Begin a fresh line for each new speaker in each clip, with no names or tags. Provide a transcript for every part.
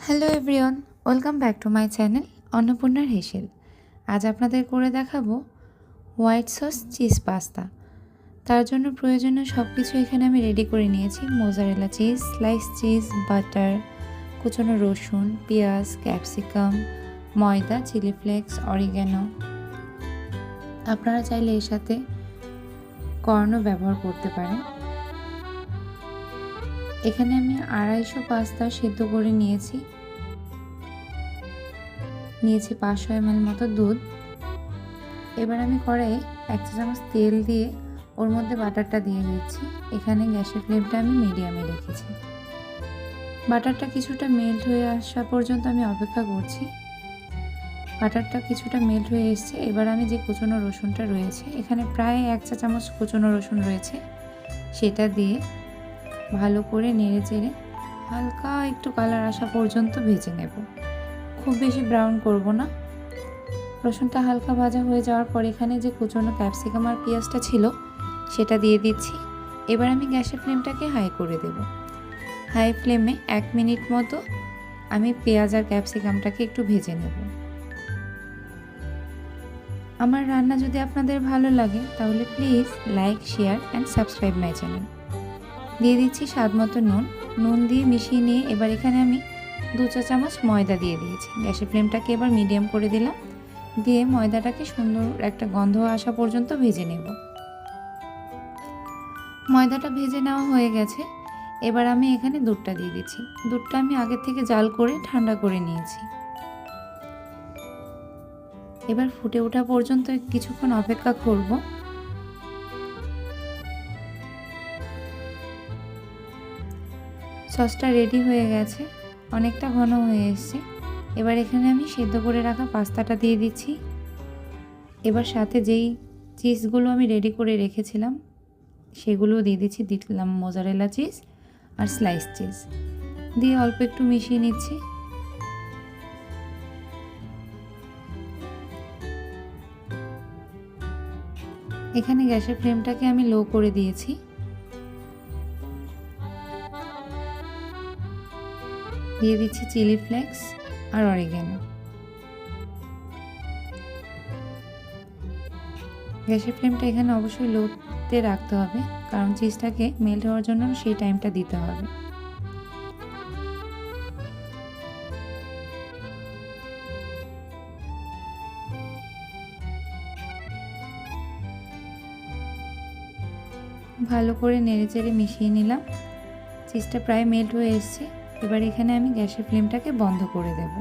Hello everyone, welcome back to my channel অন্নপূর্ণার হেসেল। আজ আপনাদের করে দেখাবো হোয়াইট সস চিজ পাস্তা। তার জন্য প্রয়োজনীয় সব কিছু এখানে আমি রেডি করে নিয়েছি। Mozzarella cheese, slice cheese, butter, কুচনো রসুন, পেঁয়াজ, ক্যাপসিকাম, ময়দা, চিলি ফ্লেক্স, অরিগ্যানো। আপনারা চাইলে এর সাথে কর্নও ব্যবহার করতে পারেন। এখানে আমি 250 পাস্তা সেদ্ধ করে নিয়েছি 500 ml মতো দুধ। এবার আমি কড়াইয়ে 1 চা চামচ তেল দিয়ে ওর মধ্যে বাটারটা দিয়ে দিচ্ছি। এখানে গ্যাসের ফ্লেমটা আমি মিডিয়ামে রেখেছি। বাটারটা কিছুটা মেল্ট হয়ে আসা পর্যন্ত আমি অপেক্ষা করছি। বাটারটা কিছুটা মেল্ট হয়ে এসছে। এবার আমি যে কুচনো রসুনটা রয়েছে, এখানে প্রায় 1 চা চামচ কুচনো রসুন রয়েছে, সেটা দিয়ে ভালো করে নেড়ে চেড়ে হালকা একটু কালার আসা পর্যন্ত ভেজে নেব। খুব বেশি ব্রাউন করব না। রসুনটা হালকা ভাজা হয়ে যাওয়ার পর এখানে যে কুচনো ক্যাপসিকাম আর পেঁয়াজটা ছিল সেটা দিয়ে দিচ্ছি। এবার আমি গ্যাসের ফ্লেমটাকে হাই করে দেব। হাই ফ্লেমে 1 মিনিট মতো আমি পেঁয়াজ আর ক্যাপসিকামটাকে একটু ভেজে নেব। আমার রান্না যদি আপনাদের ভালো লাগে তাহলে please like, share and subscribe my channel. দিয়ে দিচ্ছি স্বাদ মতো নুন দিয়ে মিশিয়ে নিয়ে এবার এখানে আমি 2 চা চামচ ময়দা দিয়ে দিয়েছি। গ্যাসের ফ্লেমটাকে এবার মিডিয়াম করে দিলাম, দিয়ে ময়দাটাকে সুন্দর একটা গন্ধ আসা পর্যন্ত ভেজে নেব। ময়দাটা ভেজে নেওয়া হয়ে গেছে। এবার আমি এখানে দুধটা দিয়ে দিচ্ছি। দুধটা আমি আগে থেকে জাল করে ঠান্ডা করে নিয়েছি। এবার ফুটে ওঠা পর্যন্ত কিছুক্ষণ অপেক্ষা করব। সসটা রেডি হয়ে গেছে, অনেকটা ঘন হয়ে এসেছে। এবার এখানে আমি সেদ্ধ করে রাখা পাস্তাটা দিয়ে দিচ্ছি। এবার সাথে যেই চিজগুলো আমি রেডি করে রেখেছিলাম সেগুলো দিয়ে দিলাম মোজারেলা চিজ আর স্লাইস চিজ দিয়ে অল্প একটু মিশিয়ে নিচ্ছি। এখানে গ্যাসের ফ্লেমটাকে আমি লো করে দিয়েছি। দিয়ে দিচ্ছি চিলি ফ্লেক্স আর অরিগ্যানো। গ্যাসের ফ্লেমটা এখানে অবশ্যই লোতে রাখতে হবে, কারণ চিজটাকে মেল্ট হওয়ার জন্য সেই টাইমটা দিতে হবে। ভালো করে নেড়েচেড়ে মিশিয়ে নিলাম। চিজটা প্রায় মেল্ট হয়ে এসছে। এবার এখানে আমি গ্যাসের ফ্লেমটাকে বন্ধ করে দেব।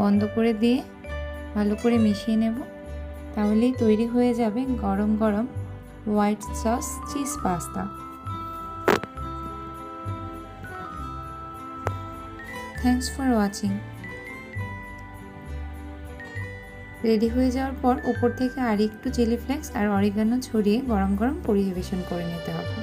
বন্ধ করে দিয়ে ভালো করে মিশিয়ে নেব। তাহলেই তৈরি হয়ে যাবে গরম গরম white sauce cheese pasta. Thanks for watching. Ready হয়ে যাওয়ার পর উপর থেকে আর একটু চিলি ফ্লেক্স আর অরিগানো ছড়িয়ে গরম গরম পরিবেশন করে নিতে হবে।